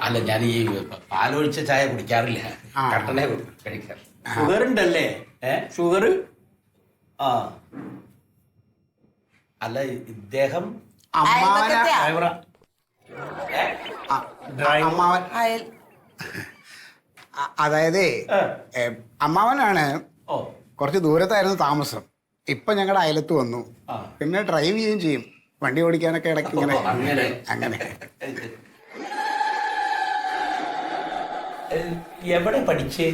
അല്ല ഞാൻ ഈ പാലൊഴിച്ച ചായ കുടിക്കാറില്ല, കട്ടനെ കഴിക്കാറ്. ഷുഗർ ഉണ്ടല്ലേ? ഷുഗർ? ആ അല്ല ഇദ്ദേഹം അതായത് അമ്മാവനാണ്. കുറച്ച് ദൂരത്തായിരുന്നു താമസം. ഇപ്പൊ ഞങ്ങളുടെ അയലത്ത് വന്നു. പിന്നെ ഡ്രൈവ് ചെയ്യുകയും ചെയ്യും. വണ്ടി ഓടിക്കാനൊക്കെ ഇടയ്ക്ക് ഇങ്ങനെ അങ്ങനെ. എവിടെ പഠിച്ചേ?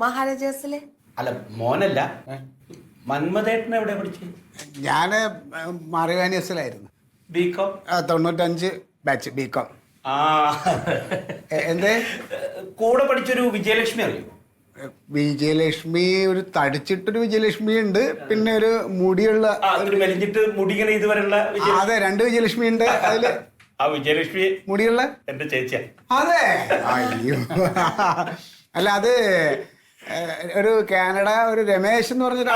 മഹാരാജാസിലെ. അല്ല മോനല്ല, മന്മഥേട്ടൻ എവിടെ പഠിച്ചേ? ഞാന് മാറിവാനിയസിലായിരുന്നു. BCom 95 batch BCom. ആ എന്തേ? കൂടെ പഠിച്ചൊരു വിജയലക്ഷ്മി അറിയോ? വിജയലക്ഷ്മി ഒരു തടിച്ചിട്ടൊരു വിജയലക്ഷ്മി ഉണ്ട്, പിന്നെ ഒരു മുടിയുള്ള മെലിഞ്ഞിട്ട് മുടിങ്ങനെ ഇതുവരെയുള്ള. അതെ, 2 വിജയലക്ഷ്മി ഉണ്ട് അതില്. ആ വിജയലക്ഷ്മി മുടിയുള്ള എന്റെ ചേച്ചിയാ. അതെ. അയ്യോ, അല്ല അത് ഒരു കാനഡ ഒരു രമേശ് എന്ന് പറഞ്ഞിട്ട്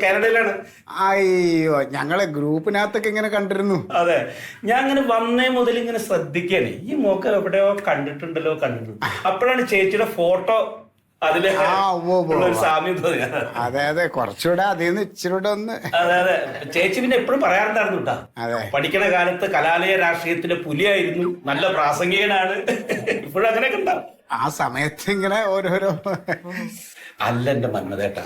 കാനഡയിലാണ്. അയ്യോ, ഞങ്ങളെ ഗ്രൂപ്പിനകത്തൊക്കെ ഇങ്ങനെ കണ്ടിരുന്നു. അതെ, ഞാൻ ഇങ്ങനെ വന്നേ മുതൽ ഇങ്ങനെ ശ്രദ്ധിക്കാണ്, ഈ മോക്ക എവിടെയോ കണ്ടിട്ടുണ്ടല്ലോ. അപ്പോഴാണ് ചേച്ചിയുടെ ഫോട്ടോ അതില് സാമ്യം തോന്നിയത്. അതെ അതെ, കുറച്ചുകൂടെ അതിന്ന് ഇച്ചിരൂടെ ഒന്ന്. അതെ അതെ, ചേച്ചി പിന്നെ എപ്പോഴും പറയാറുണ്ടായിരുന്നു കേട്ടാ, പഠിക്കണ കാലത്ത് കലാലയ രാഷ്ട്രീയത്തിലെ പുലിയായിരുന്നു, നല്ല പ്രാസംഗികനാണ്. ഇപ്പോഴും അങ്ങനെയൊക്കെ ഉണ്ടാവും. ആ സമയത്ത് ഇങ്ങനെ ഓരോരോ. അല്ല എന്റെ മന്മഥേട്ടാ,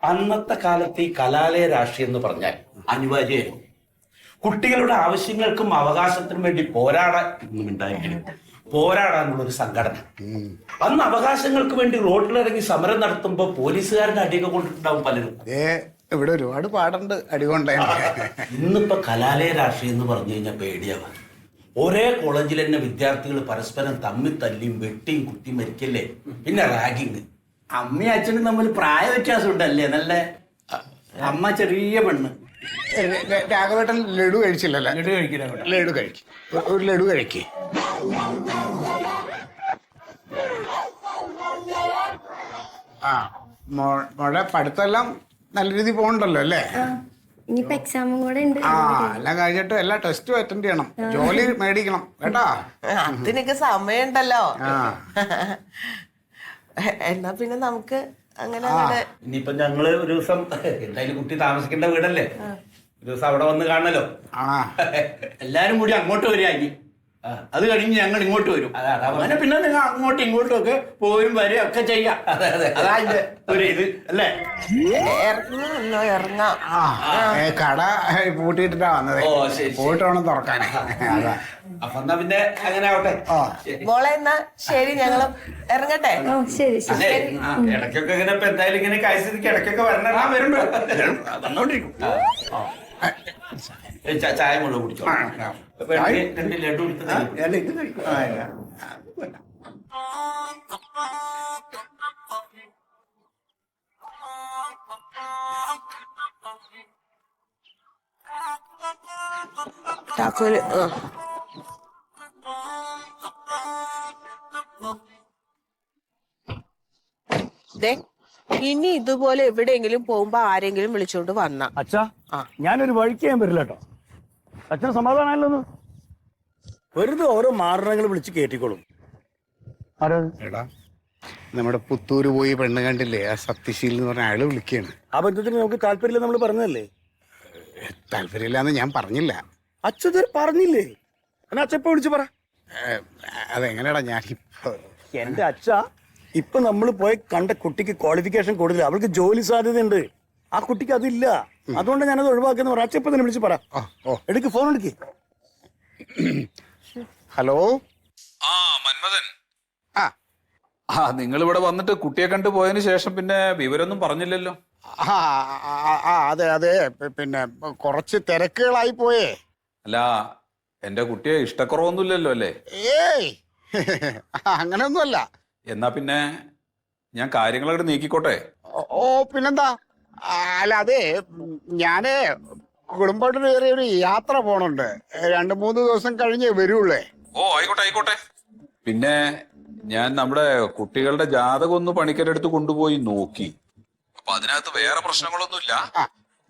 അന്നത്തെ കാലത്ത് ഈ കലാലയ രാഷ്ട്രീയം എന്ന് പറഞ്ഞാൽ അനിവാര്യമായിരുന്നു. കുട്ടികളുടെ ആവശ്യങ്ങൾക്കും അവകാശത്തിനും വേണ്ടി പോരാടാനുള്ളൊരു സംഘടന. അന്ന് അവകാശങ്ങൾക്ക് വേണ്ടി റോഡിലിറങ്ങി സമരം നടത്തുമ്പോ പോലീസുകാരുടെ അടിയൊക്കെ കൊണ്ടിട്ടുണ്ടാവും പലരും. ഇവിടെ ഒരുപാട് പാടുണ്ട് അടികൊണ്ടേ. ഇന്നിപ്പോ കലാലയ രാഷ്ട്രീയം എന്ന് പറഞ്ഞു കഴിഞ്ഞാൽ പേടിയാവാ. ഒരേ കോളേജിൽ തന്നെ വിദ്യാർത്ഥികൾ പരസ്പരം തമ്മിൽ തല്ലിയും വെട്ടിയും കുത്തി മരിക്കല്ലേ, പിന്നെ റാഗിങ്. അമ്മയും അച്ഛനും തമ്മിൽ പ്രായ വ്യത്യാസം ഉണ്ടല്ലേ? നല്ല അമ്മ ചെറിയ പെണ്ണ്. രാഘവേട്ടൻ ലഡു കഴിച്ചില്ലല്ലോ? ലഡു കഴിക്കില്ല. ലഡു കഴിക്കും, ഒരു ലഡു കഴിക്കേ. ആ മോളെ പഠിത്തമെല്ലാം നല്ല രീതിയിൽ പോകണ്ടല്ലോ അല്ലേ? ഇനിയിപ്പോ എക്സാമും കൂടെ ഉണ്ട്. ആ എല്ലാം കഴിഞ്ഞിട്ട് എല്ലാ ടെസ്റ്റും അറ്റൻഡ് ചെയ്യണം, ജോലി മേടിക്കണം കേട്ടാ. അതിനൊക്കെ സമയമുണ്ടല്ലോ. എന്നാ പിന്നെ നമുക്ക് അങ്ങനെ ഇനിയിപ്പൊ ഞങ്ങള് ഒരു ദിവസം എന്തായാലും കുട്ടി താമസിക്കേണ്ട വീടല്ലേ, ഒരു ദിവസം അവിടെ വന്ന് കാണണല്ലോ. എല്ലാരും കൂടി അങ്ങോട്ട് വരിക. ഇനി അത് കഴിഞ്ഞ് ഞങ്ങൾ ഇങ്ങോട്ട് വരും. അങ്ങനെ പിന്നെ നിങ്ങൾ അങ്ങോട്ടും ഇങ്ങോട്ടും ഒക്കെ പോയും വരും ഒക്കെ ചെയ്യാം. അതാ ഒരു ഇത് അല്ലേ? ഇറങ്ങാം. കട പൂട്ടിയിട്ടാ വന്നത്, പോയിട്ട് വേണം തുറക്കാനേ. അപ്പൊ എന്നാ പിന്നെ അങ്ങനെ ആവട്ടെ. മോളെ എന്നാ ശരി, ഞങ്ങളും ഇറങ്ങട്ടെ. ശരി ഇടയ്ക്കൊക്കെ ഇങ്ങനെ ഇപ്പൊ എന്തായാലും ഇങ്ങനെ കാഴ്ചക്ക് ഇടയ്ക്കൊക്കെ വരണം. വരുമ്പോ വന്നോണ്ടിരിക്കും. ചായ മുഴുവൻ കുടിച്ചോ. 2 ലഡു എടുത്ത് താക്കോല്. ഇനി ഇതുപോലെ എവിടെയെങ്കിലും പോകുമ്പോ ആരെങ്കിലും വിളിച്ചോണ്ട് വന്ന അച്ഛാ, ഞാനൊരു വഴിക്ക് ചെയ്യാൻ വരില്ല കേട്ടോ. അച്ഛന് സമാധാനമല്ലോ. വെറുതെ ഓരോ മാരണങ്ങൾ വിളിച്ച് കയറ്റിക്കോളും. എടാ, നമ്മുടെ പുത്തൂര് പോയി പെണ്ണ് കണ്ടില്ലേ, ആ സത്യശീൽ എന്ന് പറഞ്ഞ അയാള് വിളിക്കുകയാണ്. ആ ബന്ധത്തിന് നമുക്ക് താല്പര്യമില്ല നമ്മൾ പറഞ്ഞതല്ലേ? താല്പര്യമില്ലാന്ന് ഞാൻ പറഞ്ഞില്ല. അച്ഛൻ പറഞ്ഞില്ലേ? എന്നാ അച്ഛപ്പ വിളിച്ചു പറ. അതെങ്ങനെയാടാ ഞാനിപ്പോ? എന്റെ അച്ഛ, ഇപ്പൊ നമ്മൾ പോയി കണ്ട കുട്ടിക്ക് ക്വാളിഫിക്കേഷൻ കൂടുതൽ, അവൾക്ക് ജോലി സാധ്യതയുണ്ട്. ആ കുട്ടിക്ക് അതില്ല, അതുകൊണ്ട് ഞാനത് ഒഴിവാക്കുന്ന പറ. അച്ഛപ്പ തന്നെ വിളിച്ച് പറ. എടുക്ക്, ഫോൺ എടുക്ക്. ഹലോ. മന്മഥൻ. നിങ്ങൾ ഇവിടെ വന്നിട്ട് കുട്ടിയെ കണ്ടു പോയതിനു ശേഷം പിന്നെ വിവരമൊന്നും പറഞ്ഞില്ലല്ലോ. അതെ അതെ, പിന്നെ കുറച്ച് തിരക്കുകളായി പോയേ. അല്ല, എന്റെ കുട്ടിയെ ഇഷ്ടക്കുറവൊന്നുമില്ലല്ലോ അല്ലേ? ഏയ് അങ്ങനെയൊന്നുമല്ല. എന്നാ പിന്നെ ഞാൻ കാര്യങ്ങളൊക്കെ നീക്കിക്കോട്ടെ. ഓ പിന്നെന്താ. അല്ല അതെ, ഞാന് കുടുംബമായിട്ട് വേറെ ഒരു യാത്ര പോണുണ്ട്. 2-3 ദിവസം കഴിഞ്ഞേ വരുള്ളേ. ഓ ആയിക്കോട്ടെ ആയിക്കോട്ടെ. പിന്നെ ഞാൻ നമ്മുടെ കുട്ടികളുടെ ജാതകം ഒന്ന് പണിക്കരെടുത്ത് കൊണ്ടുപോയി നോക്കി. അപ്പൊ അതിനകത്ത് വേറെ പ്രശ്നങ്ങളൊന്നുമില്ല,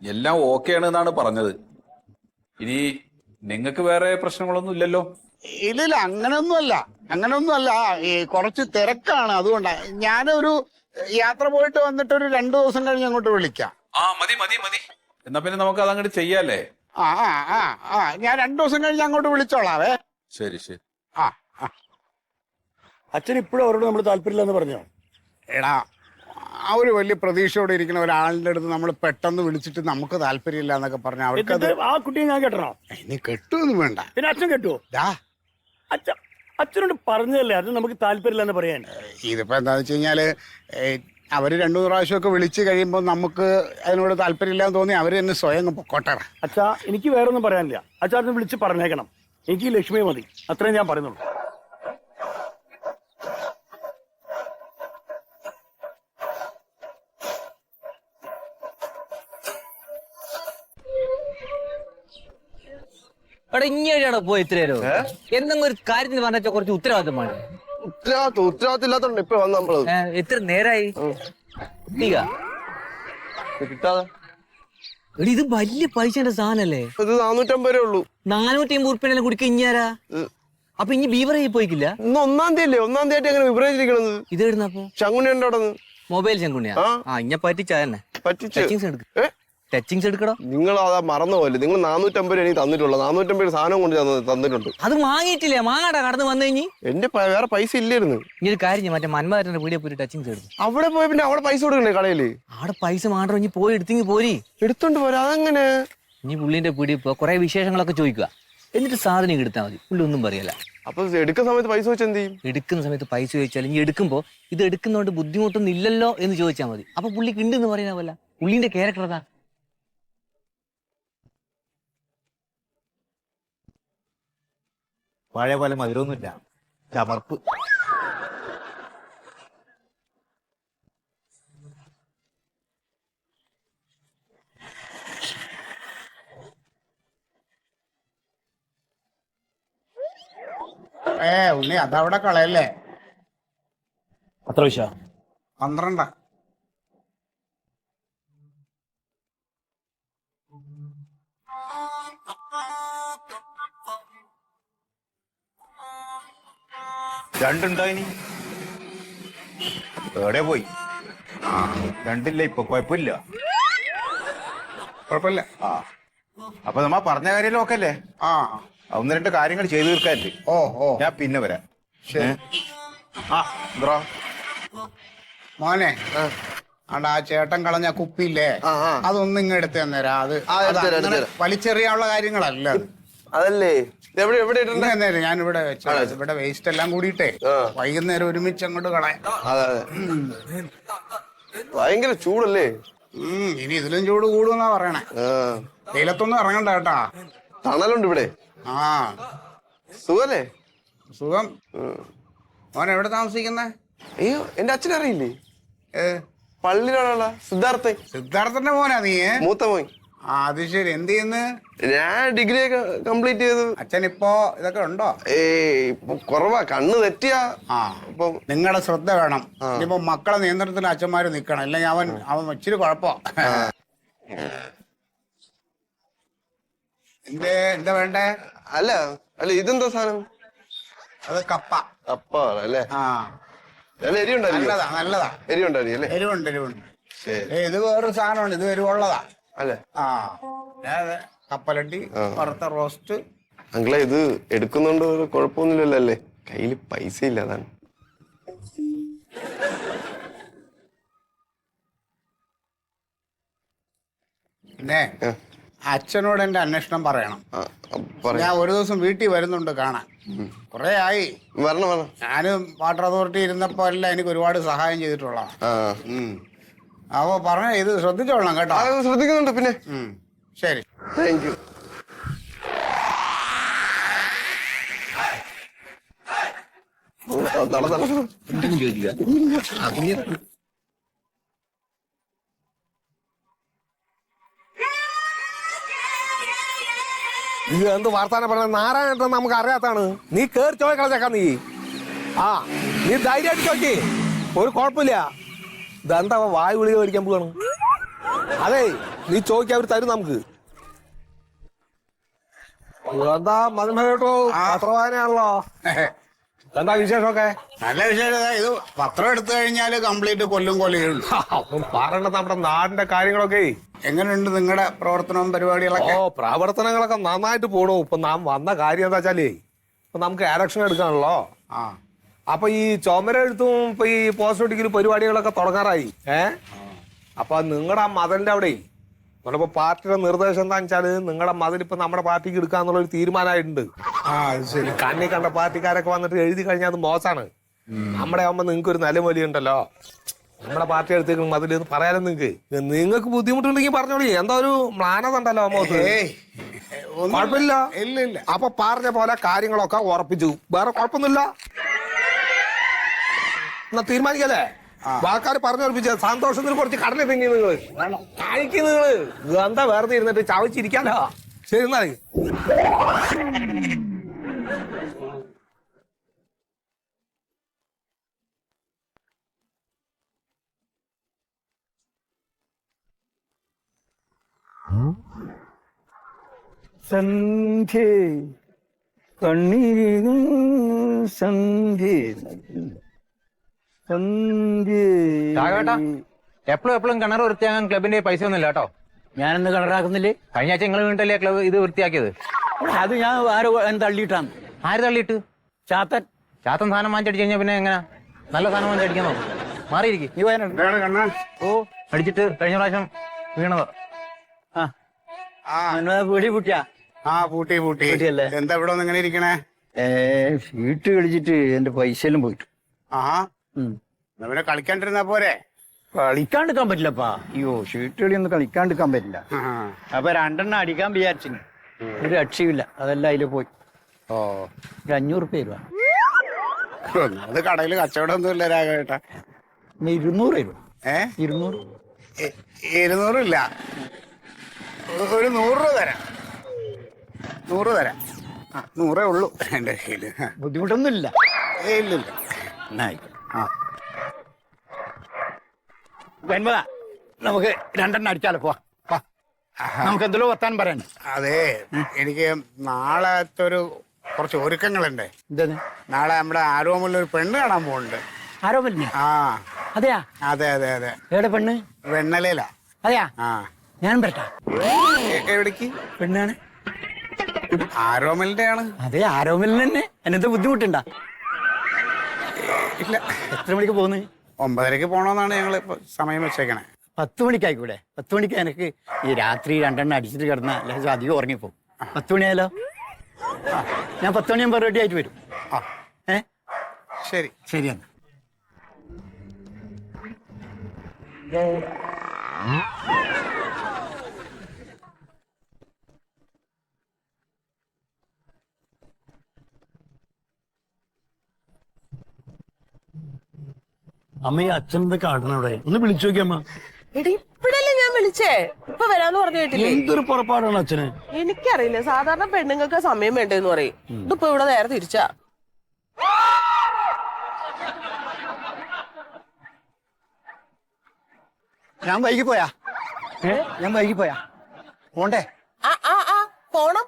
എല്ലാം ഓക്കെ ആണ് എന്നാണ് പറഞ്ഞത്. ഇനി നിങ്ങൾക്ക് വേറെ പ്രശ്നങ്ങളൊന്നും ഇല്ലല്ലോ? ഇല്ല അങ്ങനെയൊന്നുമല്ല. അങ്ങനൊന്നുമല്ല, ഈ കുറച്ച് തിരക്കാണ്, അതുകൊണ്ടാണ്. ഞാനൊരു യാത്ര പോയിട്ട് വന്നിട്ട് ഒരു 2 ദിവസം കഴിഞ്ഞ് അങ്ങോട്ട് വിളിക്കാം. മതി മതി മതി. എന്നാ പിന്നെ നമുക്ക് അതങ്ങോട്ട് ചെയ്യാല്ലേ? ഞാൻ 2 ദിവസം കഴിഞ്ഞ് അങ്ങോട്ട് വിളിച്ചോളാവേ. ശരി ശരി. അച്ഛൻ ഇപ്പോഴും അവരോട് നമ്മൾ താല്പര്യമില്ലെന്ന് പറഞ്ഞോ? എടാ, ആ ഒരു വലിയ പ്രതീക്ഷയോടെ ഇരിക്കുന്ന ഒരാളിന്റെ അടുത്ത് നമ്മൾ പെട്ടെന്ന് വിളിച്ചിട്ട് നമുക്ക് താല്പര്യമില്ല എന്നൊക്കെ പറഞ്ഞാൽ അവർക്ക് ആ കുട്ടിയെ ഞാൻ കെട്ടണോ? നീ കെട്ടുമൊന്നും വേണ്ട. പിന്നെ അച്ഛൻ കെട്ടുവോ? അച്ഛനോട് പറഞ്ഞതല്ലേ അത് നമുക്ക് താല്പര്യമില്ലെന്ന് പറയാൻ. ഇതിപ്പോ എന്താന്ന് വെച്ച് കഴിഞ്ഞാല് അവര് 2-3 പ്രാവശ്യമൊക്കെ വിളിച്ചു കഴിയുമ്പോൾ നമുക്ക് അതിനോട് താല്പര്യമില്ലാന്ന് തോന്നി അവര് തന്നെ സ്വയം പൊക്കോട്ടെ. അച്ഛാ, എനിക്ക് വേറെ ഒന്നും പറയാനില്ല. അച്ഛാ ഒന്ന് വിളിച്ച് പറഞ്ഞേക്കണം. എനിക്ക് ലക്ഷ്മി മതി, അത്രയും ഞാൻ പറയുന്നുള്ളൂ. അവിടെ ഇങ്ങനെയാണോ പോയി ഇത്രയോ? എന്തെങ്കിലും ഒരു കാര്യത്തിന് പറഞ്ഞാൽ കുറച്ച് ഉത്തരവാദിത്തം വേണം. ഉത്തരവാദിത്തം ഇല്ലാത്തോണ്ട് ഇപ്പൊ വന്ന നമ്മള് എത്ര നേരായി കിട്ടാതെ. ഇത് വലിയ പൈസന്റെ സാധനല്ലേ? ഇത് 450 ഉള്ളൂ. 450 ഉറുപ്പിനെല്ലാം കുടിക്ക ഇഞ്ഞാരാ? അപ്പൊ ഇനി ബീവറേജ് പോയിക്കില്ല? ഇന്ന് 1-ാം തീയതി അല്ലേ? 1-ാം തീയതി എങ്ങനെ വിപരീതിരിക്കണത്? ഇത് ഇടുന്നപ്പോ ചങ്ങുണ്ണി അവിടെ മൊബൈൽ ചങ്കുണ്ണിയാ? ഇഞ്ഞ പറ്റിച്ചതന്നെ. പറ്റിച്ച് ടച്ചിങ്സ് എടുക്ക, ടച്ചിങ്സ് എടുക്കടോ. നിങ്ങൾ അതാ മറന്നു പോലെ. നിങ്ങൾ 450 എനിക്ക് തന്നിട്ടുള്ളൂ. 450 സാധനം കൊണ്ട് തന്നിട്ടുണ്ട്. അത് വാങ്ങിയിട്ടില്ലേ? മാങ്ങാടാ കടന്ന് വന്നു കഴിഞ്ഞ്. എന്റെ വേറെ പൈസ ഇല്ലായിരുന്നു. ഇനി ഒരു കാര്യം, മറ്റേ മന്മേട്ടന്റെ വീഡിയോ പോയി ടച്ചിങ്സ് എടുക്കും. അവിടെ പോയ പിന്നെ അവിടെ പൈസ കൊടുക്കണേ കടയില്? അവിടെ പൈസ മാത്രം ഇനി പോയി എടുത്തെങ്കിൽ പോരി. എടുത്തോണ്ട് പോരാ, അതെങ്ങനെ? ഇനി പുള്ളിന്റെ പീടിയിൽ പോ, കുറെ വിശേഷങ്ങളൊക്കെ ചോദിക്കുക, എന്നിട്ട് സാധനം എടുത്താൽ മതി. പുള്ളി ഒന്നും പറയല. അപ്പൊ എടുക്കുന്ന സമയത്ത് പൈസ വെച്ച് എന്ത് ചെയ്യും? എടുക്കുന്ന സമയത്ത് പൈസ ചോദിച്ചാൽ ഇനി എടുക്കുമ്പോ ഇത് എടുക്കുന്നതുകൊണ്ട് ബുദ്ധിമുട്ടൊന്നും ഇല്ലല്ലോ എന്ന് ചോദിച്ചാൽ മതി. അപ്പൊ പുള്ളിക്ക് ഉണ്ടെന്ന് പറയുന്ന പോലെ. പുള്ളിന്റെ ക്യാരക്ടർ അതാ. പഴയ പോലെ മധുരമൊന്നുമില്ല, ചമർപ്പ്. ഉണ്ണി അതവിടെ കളയല്ലേ. അത്ര വിശ 12. രണ്ടുണ്ടായിനി, എവിടെ പോയി? രണ്ടില്ല, ഇപ്പൊ കുഴപ്പമില്ല. കുഴപ്പമില്ല. അപ്പൊ നമ്മ പറഞ്ഞ കാര്യം ഒക്കെ അല്ലേ? 1-2 കാര്യങ്ങൾ ചെയ്തു തീർക്കാനില്ലേ? ഞാൻ പിന്നെ വരാം. ബ്രോ മോനെ, ആ ചേട്ടൻ കളഞ്ഞ കുപ്പിയില്ലേ, അതൊന്നും ഇങ്ങ് എടുത്ത് തന്നേരാ. അത് വലിച്ചെറിയാനുള്ള കാര്യങ്ങളല്ല അത്. അതല്ലേ എവിടെ ഞാനിവിടെ ഇവിടെ വേസ്റ്റ് എല്ലാം കൂടിയിട്ടേ വൈകുന്നേരം ഒരുമിച്ച് അങ്ങോട്ട് കളയാം. അതെ, ഭയങ്കര ചൂടല്ലേ? ഇനി ഇതിലും ചൂട് കൂടുമെന്നാ പറയണേ. വെയിലത്തൊന്നും ഇറങ്ങണ്ട കേട്ടാ. തണലുണ്ട് ഇവിടെ. സുഖല്ലേ? സുഖം. മോൻ എവിടെ താമസിക്കുന്നേ? അയ്യോ, എന്റെ അച്ഛനറിയില്ലേ? പള്ളിയിലുള്ള സിദ്ധാർത്ഥന്റെ മോനാ നീ? മൂത്ത മോൻ. അത് ശരി. എന്ത് ചെയ്യുന്നു? ഞാൻ ഡിഗ്രി ഒക്കെ കംപ്ലീറ്റ് ചെയ്തു. അച്ഛൻ ഇപ്പോ ഇതൊക്കെ ഉണ്ടോ? ഇപ്പൊ കുറവാ, കണ്ണ് തെറ്റിയാ. ഇപ്പൊ നിങ്ങളുടെ ശ്രദ്ധ വേണം. ഇനിയിപ്പോ മക്കളെ നിയന്ത്രണത്തിന് അച്ഛന്മാര് നിക്കണം, അല്ലെങ്കിൽ അവൻ ഇച്ചിരി കുഴപ്പോ. എന്താ വേണ്ടേ? അല്ല ഇതെന്താ സാധനം? അത് കപ്പ. കപ്പ അല്ലേ? നല്ല നല്ലതാ നല്ലതാ. എരിവുണ്ടായിരിക്കും. എരിവുണ്ട്. ഇത് വേറൊരു സാധനമാണ്, ഇത് എരിവുള്ളതാ അല്ലേ? അതെ. കപ്പലണ്ടി, വറുത്ത റോസ്റ്റ്. അങ്കിളെ, ഇത് എടുക്കുന്നോണ്ട് കുഴപ്പമൊന്നുമില്ലല്ലോ അല്ലേ? കയ്യില് പൈസ ഇല്ല, അതാണ്. പിന്നെ അച്ഛനോട് എന്റെ അന്വേഷണം പറയണം. ഞാൻ ഒരു ദിവസം വീട്ടിൽ വരുന്നുണ്ട് കാണാൻ. കൊറേ ആയി. ഞാനും വാട്ടർ അതോറിറ്റി ഇരുന്നപ്പോ എല്ലാം എനിക്ക് ഒരുപാട് സഹായം ചെയ്തിട്ടുള്ളതാണ്. അപ്പൊ പറഞ്ഞ ഇത് ശ്രദ്ധിച്ചോളണം കേട്ടോ. ശ്രദ്ധിക്കുന്നുണ്ട്. പിന്നെ ശരി, താങ്ക് യു. ഇത് എന്ത് വാർത്താനം പറഞ്ഞ നാരായണേട്ടൻ നമുക്ക് അറിയാത്താണ്. നീ കേറി ചോദിക്കളച്ചേക്കാം. നീ ധൈര്യമായിട്ട് ചോദിക്കേ, ഒരു കുഴപ്പമില്ല. ഇതെന്താ വായു ഗുളിക മേടിക്കാൻ പോവാണ്? അതെ, നീ ചോദിക്കാൻ അവർ തരും നമുക്ക്. എന്താ മന്മേട്ടോ, പത്രവായനയാണല്ലോ. എന്താ വിശേഷമൊക്കെ? നല്ല വിശേഷം. ഇത് പത്രം എടുത്തു കഴിഞ്ഞാല് കംപ്ലീറ്റ് കൊല്ലും കൊലയുള്ളൂ. അപ്പം പറയണ്ട നമ്മുടെ നാടിന്റെ കാര്യങ്ങളൊക്കെ. എങ്ങനെയുണ്ട് നിങ്ങളുടെ പ്രവർത്തനവും പരിപാടികളൊക്കെ? പ്രവർത്തനങ്ങളൊക്കെ നന്നായിട്ട് പോണു. ഇപ്പൊ നാം വന്ന കാര്യം എന്താ വെച്ചാലേ, ഇപ്പൊ നമുക്ക് ഇലക്ഷൻ എടുക്കാണല്ലോ. അപ്പൊ ഈ ചുമര എഴുത്തും ഇപ്പൊ ഈ പോസ്റ്റ് ഒട്ടിക്കലും പരിപാടികളൊക്കെ തുടങ്ങാറായി. അപ്പൊ നിങ്ങളുടെ ആ മതിലിന്റെ അവിടെ നമ്മളിപ്പോ പാർട്ടിയുടെ നിർദ്ദേശം എന്താന്ന് വെച്ചാല് നിങ്ങളുടെ മതിൽ ഇപ്പൊ നമ്മുടെ പാർട്ടിക്ക് എടുക്കാന്നുള്ളൊരു തീരുമാനമായിട്ടുണ്ട്. കണ്ണി കണ്ട പാർട്ടിക്കാരൊക്കെ വന്നിട്ട് എഴുതി കഴിഞ്ഞാൽ അത് മോശമാണ്. നമ്മുടെ ആവുമ്പോ നിങ്ങൾക്ക് ഒരു നിലവിലി ഉണ്ടല്ലോ. നമ്മുടെ പാർട്ടി എടുത്തേക്കും മതിൽ പറയാനും നിങ്ങൾക്ക് ബുദ്ധിമുട്ടുണ്ടെങ്കിൽ പറഞ്ഞോളി. എന്താ ഒരു മ്ലാനത ഉണ്ടല്ലോ അമ്മോത്ത്. കുഴപ്പമില്ല. അപ്പൊ പറഞ്ഞ പോലെ കാര്യങ്ങളൊക്കെ ഉറപ്പിച്ചു. വേറെ കുഴപ്പമൊന്നുമില്ല. എന്നാ തീരുമാനിക്കല്ലേ? ആൾക്കാർ പറഞ്ഞുറപ്പിച്ച സന്തോഷത്തിന് കുറച്ച് കടല തിങ്ങി നിങ്ങള് കഴിക്കും. നിങ്ങള് എന്താ വേറെ ഇരുന്നിട്ട് ചവച്ചിരിക്കാലോ. ശരി എന്നാ സന്ധ്യേ കണ്ണീരിനും സന്ധ്യേ എപ്പോഴും കിണർ വൃത്തിയാക്കാൻ ക്ലബിന്റെ പൈസ ഒന്നുമില്ല കേട്ടോ. ഞാനെന്ന് കിണറാക്കുന്നില്ലേ? കഴിഞ്ഞ ആഴ്ച നിങ്ങൾ വീണ്ടല്ലേ ക്ലബ് ഇത് വൃത്തിയാക്കിയത്? അത് ഞാൻ ആരോ തള്ളിയിട്ടാണ്. ആര് തള്ളിയിട്ട്? ചാത്തൻ സാധനം വാങ്ങിച്ചടിച്ചു കഴിഞ്ഞാൽ പിന്നെ എങ്ങനെ നല്ല സാധനം വാങ്ങിച്ചടിക്കാൻ നോക്കും? മാറിയിരിക്കും. നീ വയനാട് അടിച്ചിട്ട് കഴിഞ്ഞ പ്രാവശ്യം വീണത്. വീടി പൂട്ടിയാ? പൂട്ടി. എന്താ ഇവിടെ ഒന്ന് ഇങ്ങനെ ഇരിക്കണേ? വീട്ട് കളിച്ചിട്ട് എന്റെ പൈസ എല്ലാം പോയിട്ടു. പിന്നെ കളിക്കാണ്ടിരുന്നാ പോരെ? കളിക്കാണ്ടിരിക്കാൻ പറ്റില്ലപ്പാ. അയ്യോ, ഷീട്ട് കളി ഒന്നും കളിക്കാണ്ടിരിക്കാൻ പറ്റില്ല. അപ്പൊ 2 അടിക്കാൻ വിചാരിച്ചു. ഒരു രക്ഷയില്ല. അതെല്ലാം അതില് പോയി. ഒരു 500 രൂപ രൂപ. അത് കടയില് കച്ചവടം ഒന്നും ഇല്ല രാഘവേട്ടാ. 200 രൂപ. 200 ഇല്ല. ഒരു 100 രൂപ തരാം. 100 തരാം. 100 ഉള്ളൂ എന്റെ കയ്യില്. ബുദ്ധിമുട്ടൊന്നും ഇല്ല. ഇല്ലില്ല. നമുക്ക് 2 അടിച്ചാലോ? പോവാ. നമുക്ക് എന്തെല്ലോ വർത്താനം പറയാൻ. അതെ, എനിക്ക് നാളത്തെ ഒരു കുറച്ച് ഒരുക്കങ്ങളുണ്ട്. എന്താണ്? നാളെ നമ്മുടെ ആരോമിൽ ഒരു പെണ്ണ് കാണാൻ പോകുന്നുണ്ട്. ആരോമല്ലേ? അതെയാ? അതെ. എവിടെ പെണ്ണ്? വെണ്ണലയിലാ. അതെയാ? ഞാൻ പറട്ടാ. എവിടേക്ക്? പെണ്ണാണ്. ആരോമലിന്റെ ആണ്. അതെ, ആരോമലിന് തന്നെ. എന്നെന്താ ബുദ്ധിമുട്ടുണ്ടാ? ഇല്ല. എത്ര മണിക്ക് പോകുന്നത്? 9:30 പോണോന്നാണ് ഞങ്ങൾ ഇപ്പൊ സമയം വെച്ചേക്കണേ. 10 മണിക്കായിക്കൂടെ? 10 മണിക്ക് എനിക്ക് ഈ രാത്രി 2 അടിച്ചിട്ട് കിടന്ന അല്ലെങ്കിൽ അധികം ഉറങ്ങിപ്പോ. 10 മണിയായാലോ? ഞാൻ 10 മണിയാകുമ്പോ റെഡി ആയിട്ട് വരും. ശരി. ശരിയാണ്. അമ്മ, ഈ അച്ഛനെ കാണണവിടെ ഒന്ന് വിളിച്ചു നോക്കിയമ്മ. ഇപ്പഴല്ലേ ഞാൻ വിളിച്ചേ. ഇപ്പൊ വരാന്ന് പറഞ്ഞു കേട്ടില്ലേ? എന്തൊരു പുറപ്പാടാണ് അച്ഛന്. എനിക്കറിയില്ല. സാധാരണ പെണ്ണുങ്ങൾക്ക് സമയം വേണ്ടെന്ന് പറയും. ഇതിപ്പോ ഇവിടെ നേരെ തിരിച്ചാ. ഞാൻ വൈകി പോയാ പോണ്ടേ? പോണം.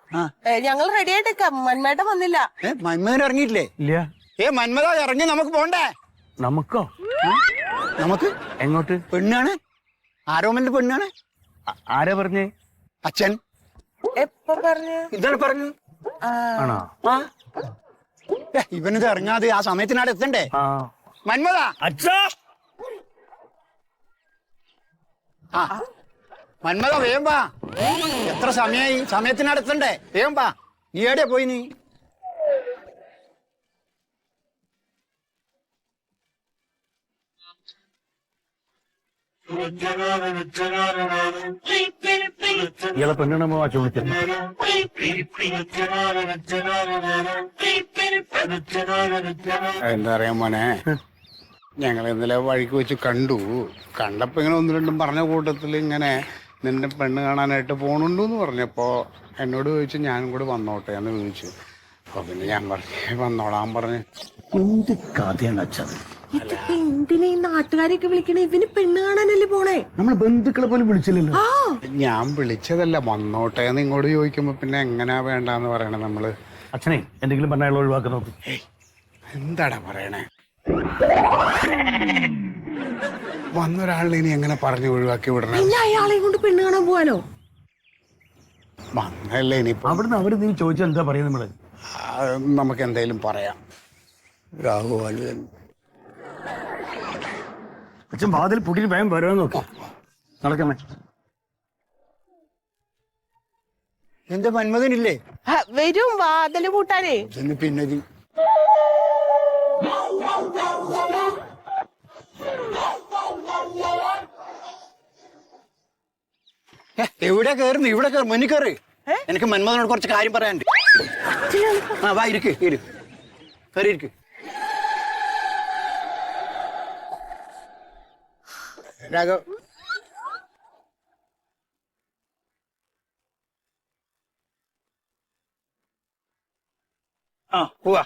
ഞങ്ങൾ റെഡി ആയിട്ടേക്കാം. മന്മേട്ടൻ വന്നില്ല. മന്മേൻ ഇറങ്ങിയിട്ടില്ലേ? ഇല്ല. മന്മത ഇറങ്ങി, നമുക്ക് പോണ്ടേ? നമുക്കോ? നമുക്ക് എങ്ങോട്ട്? പെണ്ണാണ്. ആരോമലിന്റെ പെണ്ണാണ്. ആരാ പറഞ്ഞേ? അച്ഛൻ. എപ്പോ പറഞ്ഞു? ഇതാണ് പറഞ്ഞു. ആണോ? ഇവനിത് ഇറങ്ങാതെ ആ സമയത്തിനാടെ എത്തണ്ടേ? മന്മത. അച്ഛാ. മന്മത വേഗം വാ. എത്ര സമയായി? സമയത്തിനാടെ എത്തണ്ടേ? വേഗം വാ. നീ എവിടെയാ പോയി? നീ ഇയാളെ പെണ്ണുണ്ടോ അച്ഛൻ വിളിച്ചത്? എന്താ പറയാ മോനെ, ഞങ്ങൾ ഇന്നലെ വഴിക്ക് വെച്ച് കണ്ടപ്പോ ഇങ്ങനെ 1-2 പറഞ്ഞ കൂട്ടത്തിൽ ഇങ്ങനെ നിന്റെ പെണ്ണ് കാണാനായിട്ട് പോണുണ്ടു എന്ന് പറഞ്ഞപ്പോ എന്നോട് ചോദിച്ചു ഞാനും കൂടെ വന്നോട്ടെ എന്ന് ചോദിച്ചു. അപ്പൊ പിന്നെ ഞാൻ പറഞ്ഞു വന്നോളാൻ പറഞ്ഞു. എന്ത് കഥയാണ് അച്ഛൻ? എന്തിനാ ഈ നാട്ടുകാരെയൊക്കെ വിളിക്കണേ? ഇവന് പെണ്ണ് കാണാനല്ലേ പോണേ? നമ്മള് ബന്ധുക്കളെ പോലും വിളിച്ചില്ലല്ലോ. ഞാൻ വിളിച്ചതല്ല, വന്നോട്ടെ എന്ന് ഇങ്ങോട്ട് ചോദിക്കുമ്പോ പിന്നെ എങ്ങനെയാ വേണ്ടെന്ന് പറയണേ നമ്മള്. അച്ഛനെ എന്തെങ്കിലും പറഞ്ഞ ഒഴിവാക്കി നോക്കും. എന്താടാ പറയണേ? വന്നൊരാളിനെ ഇനി എങ്ങനെ പറഞ്ഞു ഒഴിവാക്കി വിടണം? പിന്നെ അയാളെയും കൊണ്ട് പെണ്ണ് കാണാൻ പോവാനോ? വന്നല്ലേ ഇനിയിപ്പോ. അവിടുന്ന് അവര് നീ ചോദിച്ചാൽ എന്താ പറയുക നമ്മള്? നമുക്ക് എന്തെങ്കിലും പറയാം. അച്ഛൻ വാതിൽ പുട്ടിന് ഭയം വരാൻ നോക്കാം. നടക്കണേ. എന്റെ മന്മഥനില്ലേ? വരും വാതില് പൂട്ടാനേ. പിന്നെ എവിടെ കയറുന്നു? ഇവിടെ കയറി, മുന്നിൽ കയറി. എനിക്ക് മന്മഥനോട് കുറച്ച് കാര്യം പറയാനുണ്ട്. ആ വാ, ഇരിക്ക് കയറി ഇരിക്ക്. രാഘവ്, ആ പോവാ.